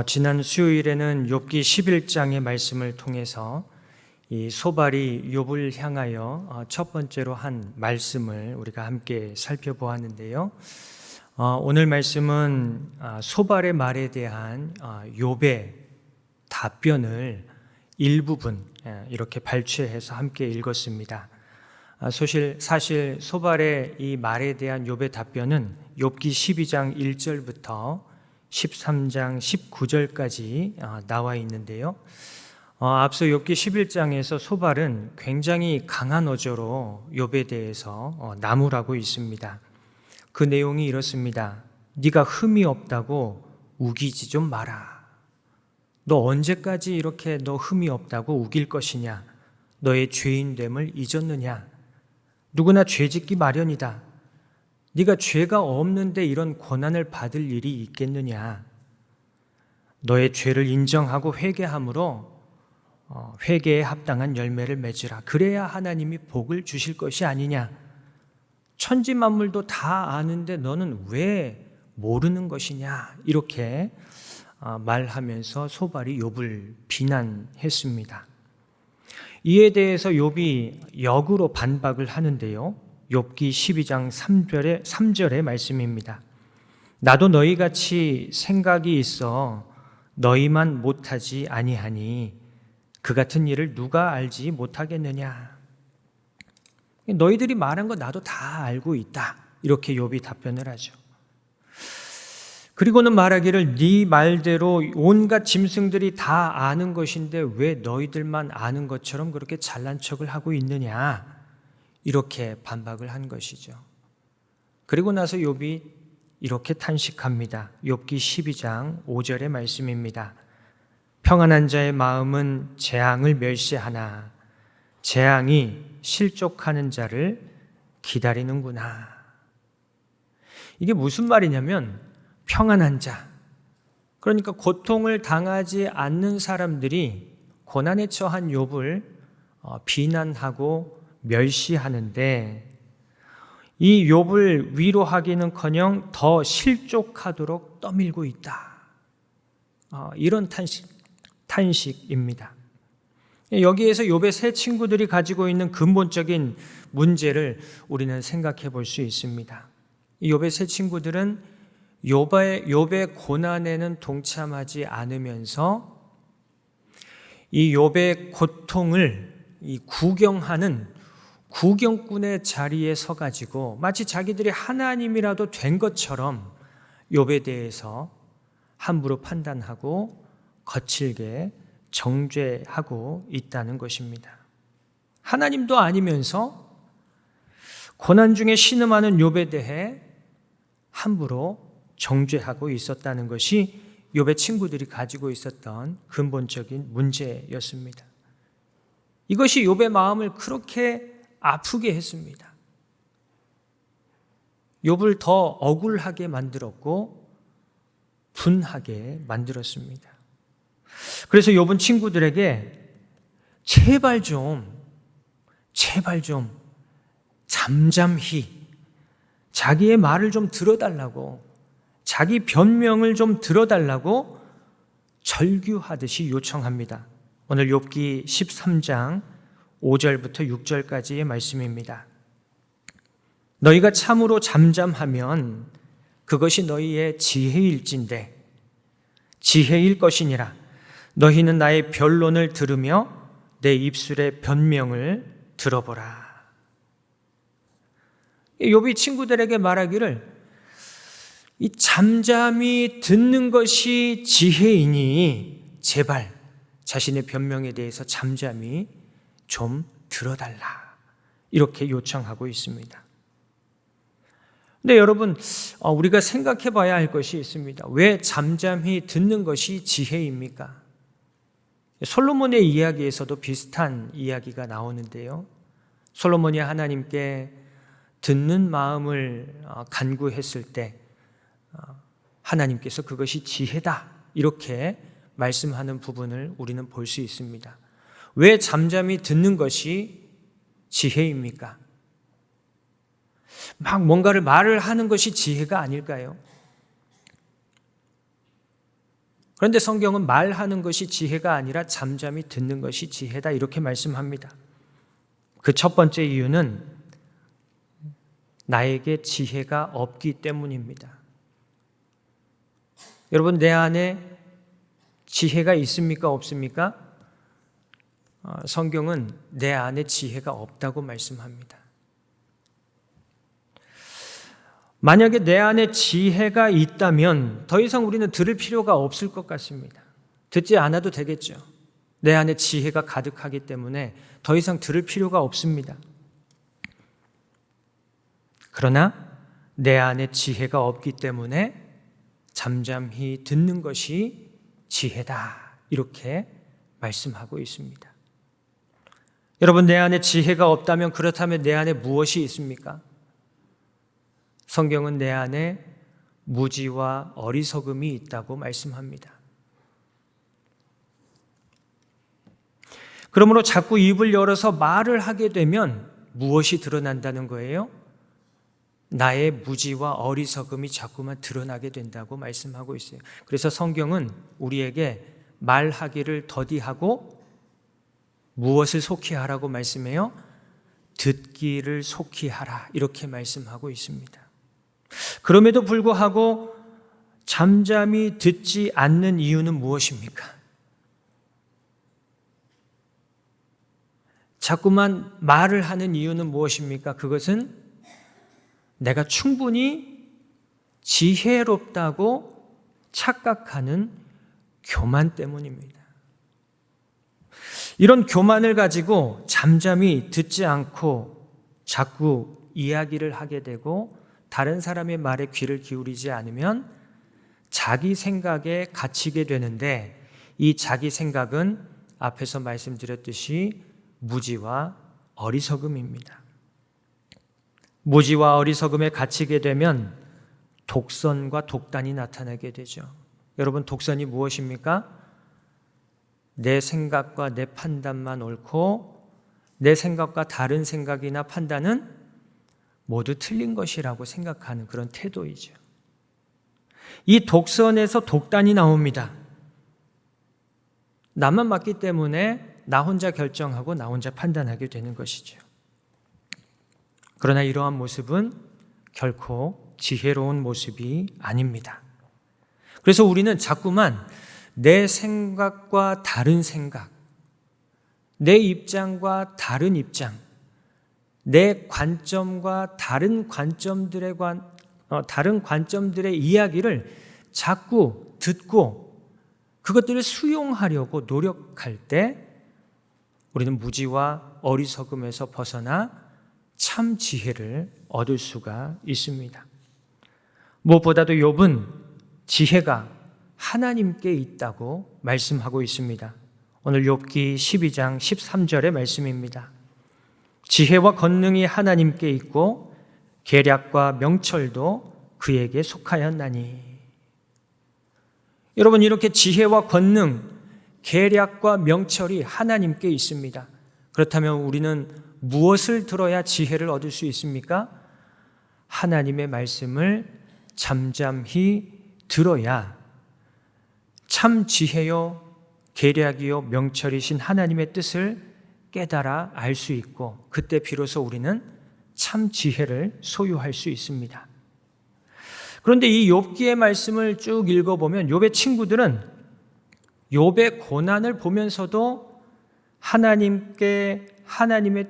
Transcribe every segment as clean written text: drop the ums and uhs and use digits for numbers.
지난 수요일에는 욥기 11장의 말씀을 통해서 이 소발이 욥을 향하여 첫 번째로 한 말씀을 우리가 함께 살펴보았는데요. 오늘 말씀은 소발의 말에 대한 욥의 답변을 일부분 이렇게 발췌해서 함께 읽었습니다. 사실 소발의 이 말에 대한 욥의 답변은 욥기 12장 1절부터 13장 19절까지 나와 있는데요. 앞서 욥기 11장에서 소발은 굉장히 강한 어조로 욥에 대해서 나무라고 있습니다. 그 내용이 이렇습니다. 네가 흠이 없다고 우기지 좀 마라. 너 언제까지 이렇게 너 흠이 없다고 우길 것이냐? 너의 죄인됨을 잊었느냐? 누구나 죄짓기 마련이다. 네가 죄가 없는데 이런 고난을 받을 일이 있겠느냐? 너의 죄를 인정하고 회개함으로 회개에 합당한 열매를 맺으라. 그래야 하나님이 복을 주실 것이 아니냐? 천지 만물도 다 아는데 너는 왜 모르는 것이냐? 이렇게 말하면서 소발이 욥을 비난했습니다. 이에 대해서 욥이 역으로 반박을 하는데요. 욥기 12장 3절의 말씀입니다. 나도 너희같이 생각이 있어 너희만 못하지 아니하니 그 같은 일을 누가 알지 못하겠느냐. 너희들이 말한 거 나도 다 알고 있다. 이렇게 욥이 답변을 하죠. 그리고는 말하기를 네 말대로 온갖 짐승들이 다 아는 것인데 왜 너희들만 아는 것처럼 그렇게 잘난 척을 하고 있느냐. 이렇게 반박을 한 것이죠. 그리고 나서 욥이 이렇게 탄식합니다. 욥기 12장 5절의 말씀입니다. 평안한 자의 마음은 재앙을 멸시하나 재앙이 실족하는 자를 기다리는구나. 이게 무슨 말이냐면 평안한 자, 그러니까 고통을 당하지 않는 사람들이 고난에 처한 욥을 비난하고 멸시하는데 이 욥을 위로하기는커녕 더 실족하도록 떠밀고 있다. 이런 탄식입니다. 여기에서 욥의 세 친구들이 가지고 있는 근본적인 문제를 우리는 생각해 볼 수 있습니다. 이 욥의 세 친구들은 욥의 고난에는 동참하지 않으면서 이 욥의 고통을 구경하는 구경꾼의 자리에 서가지고 마치 자기들이 하나님이라도 된 것처럼 욥에 대해서 함부로 판단하고 거칠게 정죄하고 있다는 것입니다. 하나님도 아니면서 고난 중에 신음하는 욥에 대해 함부로 정죄하고 있었다는 것이 욥의 친구들이 가지고 있었던 근본적인 문제였습니다. 이것이 욥의 마음을 그렇게 아프게 했습니다. 욥을 더 억울하게 만들었고 분하게 만들었습니다. 그래서 욥은 친구들에게 제발 좀 잠잠히 자기의 말을 좀 들어달라고, 자기 변명을 좀 들어달라고 절규하듯이 요청합니다. 오늘 욥기 13장 5절부터 6절까지의 말씀입니다. 너희가 참으로 잠잠하면 그것이 너희의 지혜일진데 지혜일 것이니라. 너희는 나의 변론을 들으며 내 입술의 변명을 들어보라. 욥이 친구들에게 말하기를 이 잠잠히 듣는 것이 지혜이니 제발 자신의 변명에 대해서 잠잠히 좀 들어달라. 이렇게 요청하고 있습니다. 근데 여러분, 우리가 생각해 봐야 할 것이 있습니다. 왜 잠잠히 듣는 것이 지혜입니까? 솔로몬의 이야기에서도 비슷한 이야기가 나오는데요. 솔로몬이 하나님께 듣는 마음을 간구했을 때 하나님께서 그것이 지혜다 이렇게 말씀하는 부분을 우리는 볼 수 있습니다. 왜 잠잠히 듣는 것이 지혜입니까? 막 뭔가를 말을 하는 것이 지혜가 아닐까요? 그런데 성경은 말하는 것이 지혜가 아니라 잠잠히 듣는 것이 지혜다 이렇게 말씀합니다. 그 첫 번째 이유는 나에게 지혜가 없기 때문입니다. 여러분, 내 안에 지혜가 있습니까? 없습니까? 성경은 내 안에 지혜가 없다고 말씀합니다. 만약에 내 안에 지혜가 있다면 더 이상 우리는 들을 필요가 없을 것 같습니다. 듣지 않아도 되겠죠. 내 안에 지혜가 가득하기 때문에 더 이상 들을 필요가 없습니다. 그러나 내 안에 지혜가 없기 때문에 잠잠히 듣는 것이 지혜다 이렇게 말씀하고 있습니다. 여러분, 내 안에 지혜가 없다면 그렇다면 내 안에 무엇이 있습니까? 성경은 내 안에 무지와 어리석음이 있다고 말씀합니다. 그러므로 자꾸 입을 열어서 말을 하게 되면 무엇이 드러난다는 거예요? 나의 무지와 어리석음이 자꾸만 드러나게 된다고 말씀하고 있어요. 그래서 성경은 우리에게 말하기를 더디하고 무엇을 속히 하라고 말씀해요? 듣기를 속히 하라 이렇게 말씀하고 있습니다. 그럼에도 불구하고 잠잠히 듣지 않는 이유는 무엇입니까? 자꾸만 말을 하는 이유는 무엇입니까? 그것은 내가 충분히 지혜롭다고 착각하는 교만 때문입니다. 이런 교만을 가지고 잠잠히 듣지 않고 자꾸 이야기를 하게 되고 다른 사람의 말에 귀를 기울이지 않으면 자기 생각에 갇히게 되는데 이 자기 생각은 앞에서 말씀드렸듯이 무지와 어리석음입니다. 무지와 어리석음에 갇히게 되면 독선과 독단이 나타나게 되죠. 여러분, 독선이 무엇입니까? 내 생각과 내 판단만 옳고 내 생각과 다른 생각이나 판단은 모두 틀린 것이라고 생각하는 그런 태도이죠. 이 독선에서 독단이 나옵니다. 나만 맞기 때문에 나 혼자 결정하고 나 혼자 판단하게 되는 것이죠. 그러나 이러한 모습은 결코 지혜로운 모습이 아닙니다. 그래서 우리는 자꾸만 내 생각과 다른 생각, 내 입장과 다른 입장, 내 관점과 다른 관점들의 이야기를 자꾸 듣고 그것들을 수용하려고 노력할 때 우리는 무지와 어리석음에서 벗어나 참 지혜를 얻을 수가 있습니다. 무엇보다도 욥은 지혜가 하나님께 있다고 말씀하고 있습니다. 오늘 욥기 12장 13절의 말씀입니다. 지혜와 권능이 하나님께 있고 계략과 명철도 그에게 속하였나니. 여러분, 이렇게 지혜와 권능, 계략과 명철이 하나님께 있습니다. 그렇다면 우리는 무엇을 들어야 지혜를 얻을 수 있습니까? 하나님의 말씀을 잠잠히 들어야 참 지혜요 계략이요 명철이신 하나님의 뜻을 깨달아 알 수 있고 그때 비로소 우리는 참 지혜를 소유할 수 있습니다. 그런데 이 욥기의 말씀을 쭉 읽어보면 욥의 친구들은 욥의 고난을 보면서도 하나님의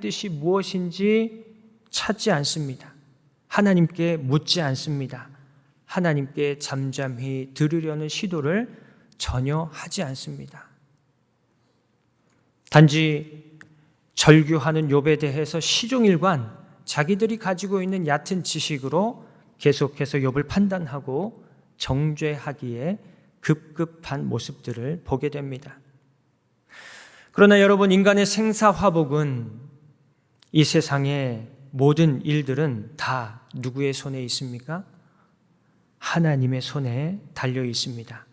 뜻이 무엇인지 찾지 않습니다. 하나님께 묻지 않습니다. 하나님께 잠잠히 들으려는 시도를 전혀 하지 않습니다. 단지 절규하는 욥에 대해서 시종일관 자기들이 가지고 있는 얕은 지식으로 계속해서 욥을 판단하고 정죄하기에 급급한 모습들을 보게 됩니다. 그러나 여러분, 인간의 생사화복은 이 세상의 모든 일들은 다 누구의 손에 있습니까? 하나님의 손에 달려 있습니다.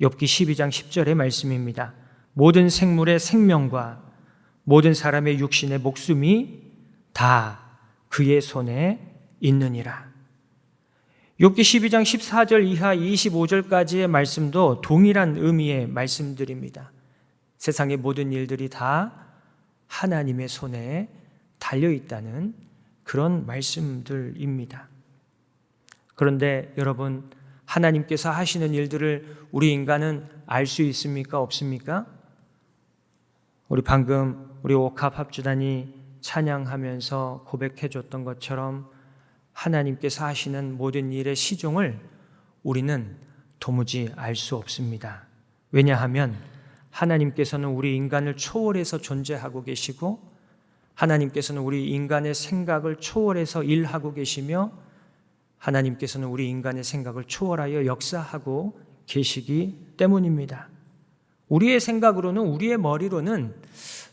욥기 12장 10절의 말씀입니다. 모든 생물의 생명과 모든 사람의 육신의 목숨이 다 그의 손에 있느니라. 욥기 12장 14절 이하 25절까지의 말씀도 동일한 의미의 말씀들입니다. 세상의 모든 일들이 다 하나님의 손에 달려있다는 그런 말씀들입니다. 그런데 여러분, 하나님께서 하시는 일들을 우리 인간은 알 수 있습니까? 없습니까? 우리 방금 우리 옥합 합주단이 찬양하면서 고백해 줬던 것처럼 하나님께서 하시는 모든 일의 시종을 우리는 도무지 알 수 없습니다. 왜냐하면 하나님께서는 우리 인간을 초월해서 존재하고 계시고 하나님께서는 우리 인간의 생각을 초월해서 일하고 계시며 하나님께서는 우리 인간의 생각을 초월하여 역사하고 계시기 때문입니다. 우리의 생각으로는, 우리의 머리로는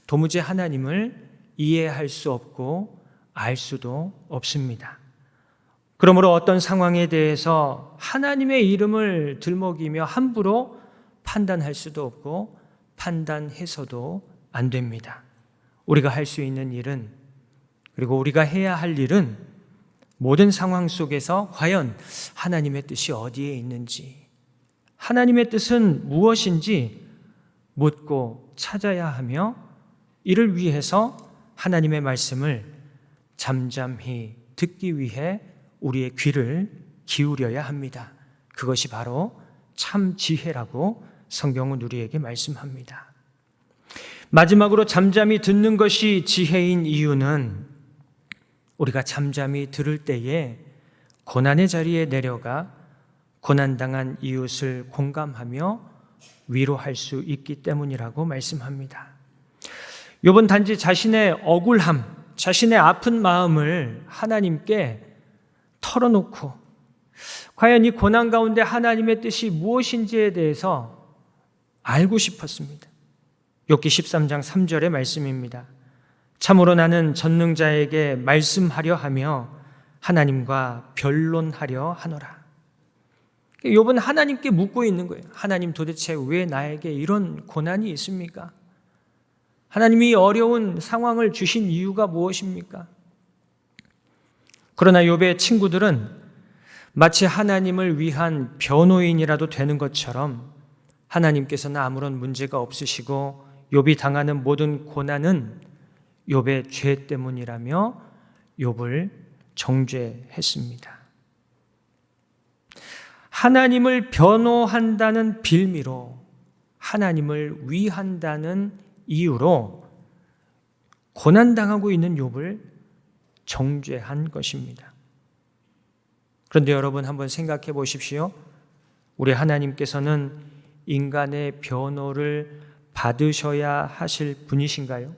도무지 하나님을 이해할 수 없고 알 수도 없습니다. 그러므로 어떤 상황에 대해서 하나님의 이름을 들먹이며 함부로 판단할 수도 없고 판단해서도 안 됩니다. 우리가 할 수 있는 일은, 그리고 우리가 해야 할 일은 모든 상황 속에서 과연 하나님의 뜻이 어디에 있는지, 하나님의 뜻은 무엇인지 묻고 찾아야 하며 이를 위해서 하나님의 말씀을 잠잠히 듣기 위해 우리의 귀를 기울여야 합니다. 그것이 바로 참 지혜라고 성경은 우리에게 말씀합니다. 마지막으로 잠잠히 듣는 것이 지혜인 이유는 우리가 잠잠히 들을 때에 고난의 자리에 내려가 고난당한 이웃을 공감하며 위로할 수 있기 때문이라고 말씀합니다. 욥은 단지 자신의 억울함, 자신의 아픈 마음을 하나님께 털어놓고 과연 이 고난 가운데 하나님의 뜻이 무엇인지에 대해서 알고 싶었습니다. 욥기 13장 3절의 말씀입니다. 참으로 나는 전능자에게 말씀하려 하며 하나님과 변론하려 하노라. 욥은 하나님께 묻고 있는 거예요. 하나님, 도대체 왜 나에게 이런 고난이 있습니까? 하나님이 어려운 상황을 주신 이유가 무엇입니까? 그러나 욥의 친구들은 마치 하나님을 위한 변호인이라도 되는 것처럼 하나님께서는 아무런 문제가 없으시고 욥이 당하는 모든 고난은 욥의 죄 때문이라며 욥을 정죄했습니다. 하나님을 변호한다는 빌미로, 하나님을 위한다는 이유로 고난당하고 있는 욥을 정죄한 것입니다. 그런데 여러분, 한번 생각해 보십시오. 우리 하나님께서는 인간의 변호를 받으셔야 하실 분이신가요?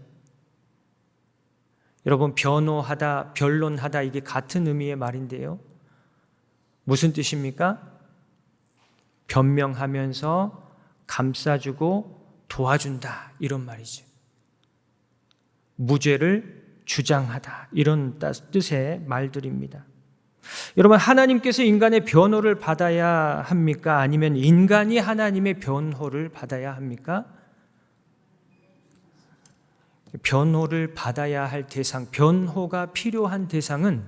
여러분, 변호하다, 변론하다, 이게 같은 의미의 말인데요. 무슨 뜻입니까? 변명하면서 감싸주고 도와준다, 이런 말이죠. 무죄를 주장하다, 이런 뜻의 말들입니다. 여러분, 하나님께서 인간의 변호를 받아야 합니까? 아니면 인간이 하나님의 변호를 받아야 합니까? 변호를 받아야 할 대상, 변호가 필요한 대상은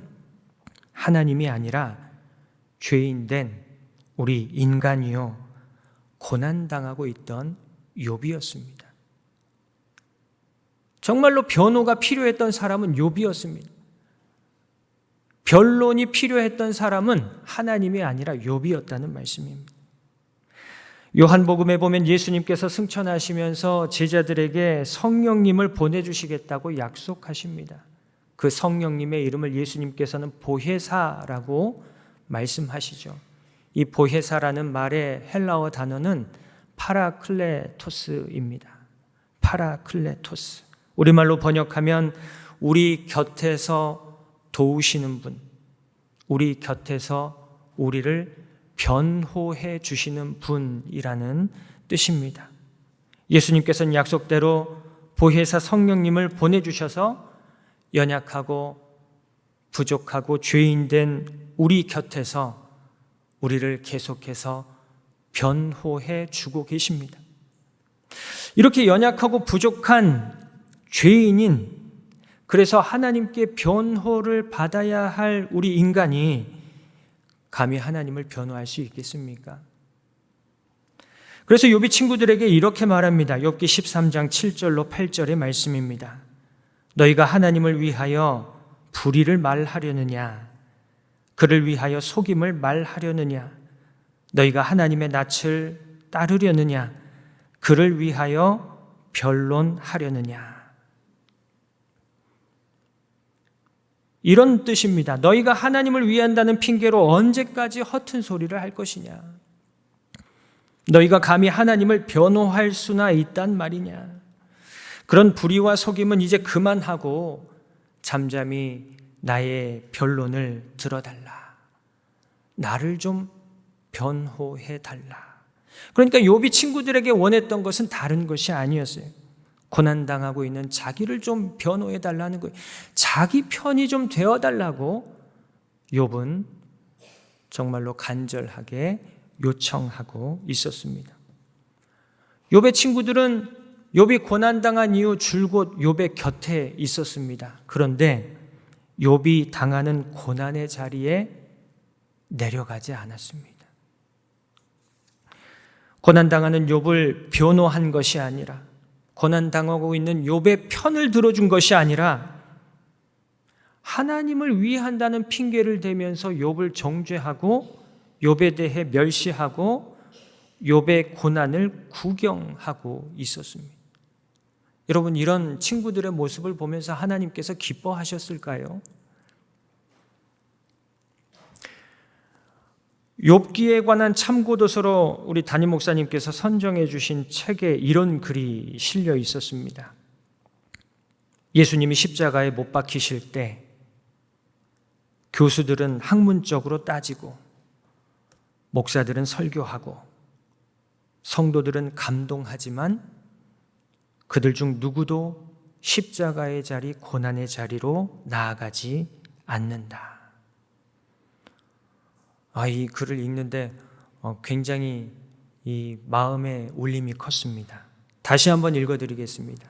하나님이 아니라 죄인된 우리 인간이요, 고난당하고 있던 욥이었습니다. 정말로 변호가 필요했던 사람은 욥이었습니다. 변론이 필요했던 사람은 하나님이 아니라 욥이었다는 말씀입니다. 요한복음에 보면 예수님께서 승천하시면서 제자들에게 성령님을 보내주시겠다고 약속하십니다. 그 성령님의 이름을 예수님께서는 보혜사라고 말씀하시죠. 이 보혜사라는 말의 헬라어 단어는 파라클레토스입니다. 파라클레토스. 우리말로 번역하면 우리 곁에서 도우시는 분, 우리 곁에서 우리를 변호해 주시는 분이라는 뜻입니다. 예수님께서는 약속대로 보혜사 성령님을 보내주셔서 연약하고 부족하고 죄인된 우리 곁에서 우리를 계속해서 변호해 주고 계십니다. 이렇게 연약하고 부족한 죄인인, 그래서 하나님께 변호를 받아야 할 우리 인간이 감히 하나님을 변호할 수 있겠습니까? 그래서 욥이 친구들에게 이렇게 말합니다. 욥기 13장 7절로 8절의 말씀입니다. 너희가 하나님을 위하여 불의를 말하려느냐? 그를 위하여 속임을 말하려느냐? 너희가 하나님의 낯을 따르려느냐? 그를 위하여 변론하려느냐? 이런 뜻입니다. 너희가 하나님을 위한다는 핑계로 언제까지 허튼 소리를 할 것이냐? 너희가 감히 하나님을 변호할 수나 있단 말이냐? 그런 불의와 속임은 이제 그만하고 잠잠히 나의 변론을 들어달라. 나를 좀 변호해달라. 그러니까 욥이 친구들에게 원했던 것은 다른 것이 아니었어요. 고난당하고 있는 자기를 좀 변호해달라는 거예요. 자기 편이 좀 되어달라고 욥은 정말로 간절하게 요청하고 있었습니다. 욥의 친구들은 욥이 고난당한 이후 줄곧 욥의 곁에 있었습니다. 그런데 욥이 당하는 고난의 자리에 내려가지 않았습니다. 고난당하는 욥을 변호한 것이 아니라, 고난당하고 있는 욥의 편을 들어준 것이 아니라 하나님을 위한다는 핑계를 대면서 욥을 정죄하고 욥에 대해 멸시하고 욥의 고난을 구경하고 있었습니다. 여러분, 이런 친구들의 모습을 보면서 하나님께서 기뻐하셨을까요? 욥기에 관한 참고도서로 우리 담임 목사님께서 선정해 주신 책에 이런 글이 실려 있었습니다. 예수님이 십자가에 못 박히실 때 교수들은 학문적으로 따지고 목사들은 설교하고 성도들은 감동하지만 그들 중 누구도 십자가의 자리, 고난의 자리로 나아가지 않는다. 이 글을 읽는데 굉장히 이 마음의 울림이 컸습니다. 다시 한번 읽어드리겠습니다.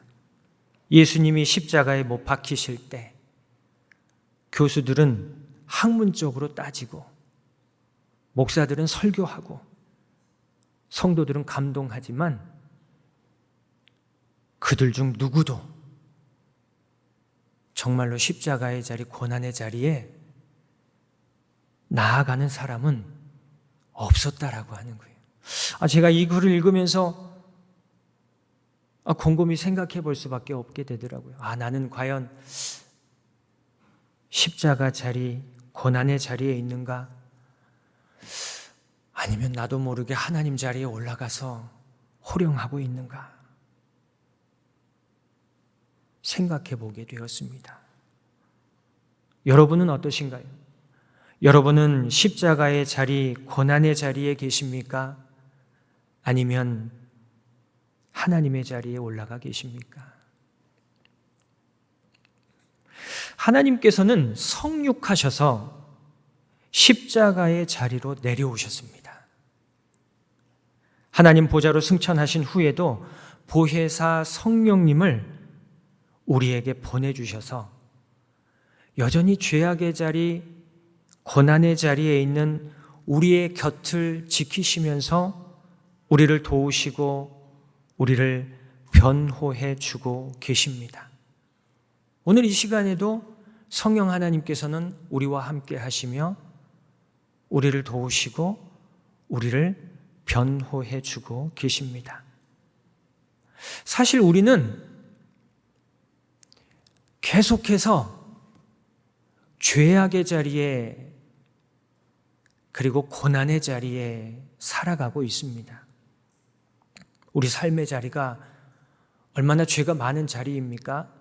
예수님이 십자가에 못 박히실 때 교수들은 학문적으로 따지고 목사들은 설교하고 성도들은 감동하지만 그들 중 누구도 정말로 십자가의 자리, 고난의 자리에 나아가는 사람은 없었다라고 하는 거예요. 제가 이 글을 읽으면서 곰곰이 생각해 볼 수밖에 없게 되더라고요. 나는 과연 십자가 자리, 고난의 자리에 있는가? 아니면 나도 모르게 하나님 자리에 올라가서 호령하고 있는가? 생각해 보게 되었습니다. 여러분은 어떠신가요? 여러분은 십자가의 자리, 고난의 자리에 계십니까? 아니면 하나님의 자리에 올라가 계십니까? 하나님께서는 성육하셔서 십자가의 자리로 내려오셨습니다. 하나님 보좌로 승천하신 후에도 보혜사 성령님을 우리에게 보내주셔서 여전히 죄악의 자리, 고난의 자리에 있는 우리의 곁을 지키시면서 우리를 도우시고 우리를 변호해 주고 계십니다. 오늘 이 시간에도 성령 하나님께서는 우리와 함께 하시며 우리를 도우시고 우리를 변호해 주고 계십니다. 사실 우리는 계속해서 죄악의 자리에 그리고 고난의 자리에 살아가고 있습니다. 우리 삶의 자리가 얼마나 죄가 많은 자리입니까?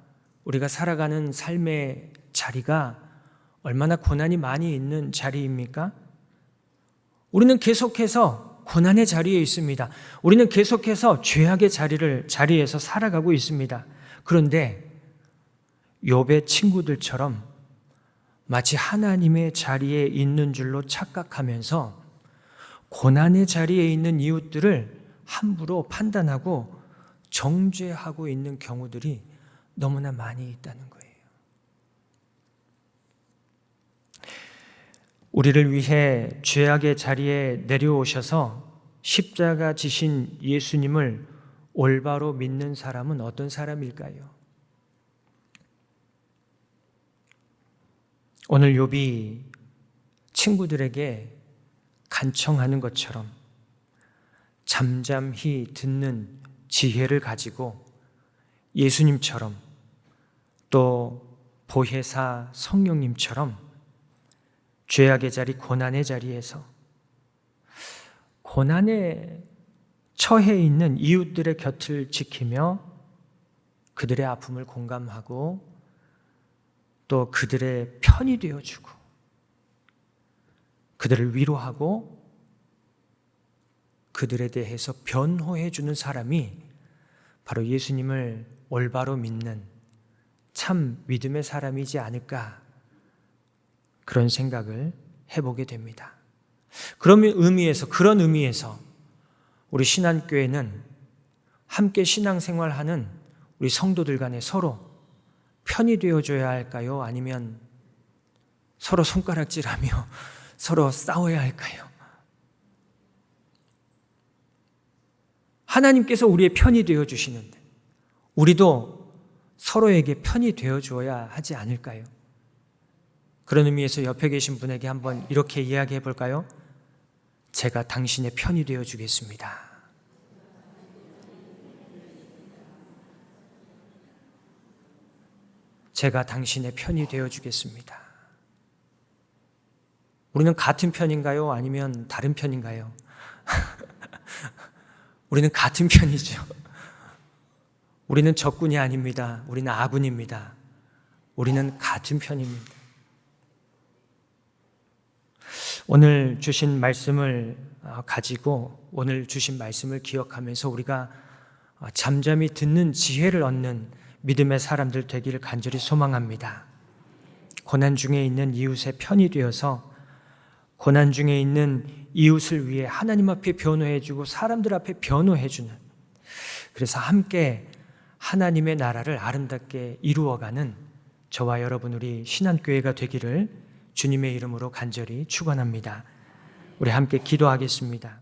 우리가 살아가는 삶의 자리가 얼마나 고난이 많이 있는 자리입니까? 우리는 계속해서 고난의 자리에 있습니다. 우리는 계속해서 죄악의 자리에서 살아가고 있습니다. 그런데 욥의 친구들처럼 마치 하나님의 자리에 있는 줄로 착각하면서 고난의 자리에 있는 이웃들을 함부로 판단하고 정죄하고 있는 경우들이 너무나 많이 있다는 거예요. 우리를 위해 죄악의 자리에 내려오셔서 십자가 지신 예수님을 올바로 믿는 사람은 어떤 사람일까요? 오늘 욥이 친구들에게 간청하는 것처럼 잠잠히 듣는 지혜를 가지고 예수님처럼 또 보혜사 성령님처럼 죄악의 자리, 고난의 자리에서 고난에 처해 있는 이웃들의 곁을 지키며 그들의 아픔을 공감하고 또 그들의 편이 되어주고 그들을 위로하고 그들에 대해서 변호해주는 사람이 바로 예수님을 올바로 믿는 참 믿음의 사람이지 않을까, 그런 생각을 해보게 됩니다. 그런 의미에서 우리 신한교회는 함께 신앙생활하는 우리 성도들 간에 서로 편이 되어줘야 할까요? 아니면 서로 손가락질하며 서로 싸워야 할까요? 하나님께서 우리의 편이 되어주시는데 우리도 서로에게 편이 되어줘야 하지 않을까요? 그런 의미에서 옆에 계신 분에게 한번 이렇게 이야기해 볼까요? 제가 당신의 편이 되어주겠습니다. 제가 당신의 편이 되어주겠습니다. 우리는 같은 편인가요? 아니면 다른 편인가요? 우리는 같은 편이죠. 우리는 적군이 아닙니다. 우리는 아군입니다. 우리는 같은 편입니다. 오늘 주신 말씀을 가지고 오늘 주신 말씀을 기억하면서 우리가 잠잠히 듣는 지혜를 얻는 믿음의 사람들 되기를 간절히 소망합니다. 고난 중에 있는 이웃의 편이 되어서 고난 중에 있는 이웃을 위해 하나님 앞에 변호해주고 사람들 앞에 변호해주는, 그래서 함께 하나님의 나라를 아름답게 이루어가는 저와 여러분 우리 신한교회가 되기를 주님의 이름으로 간절히 축원합니다. 우리 함께 기도하겠습니다.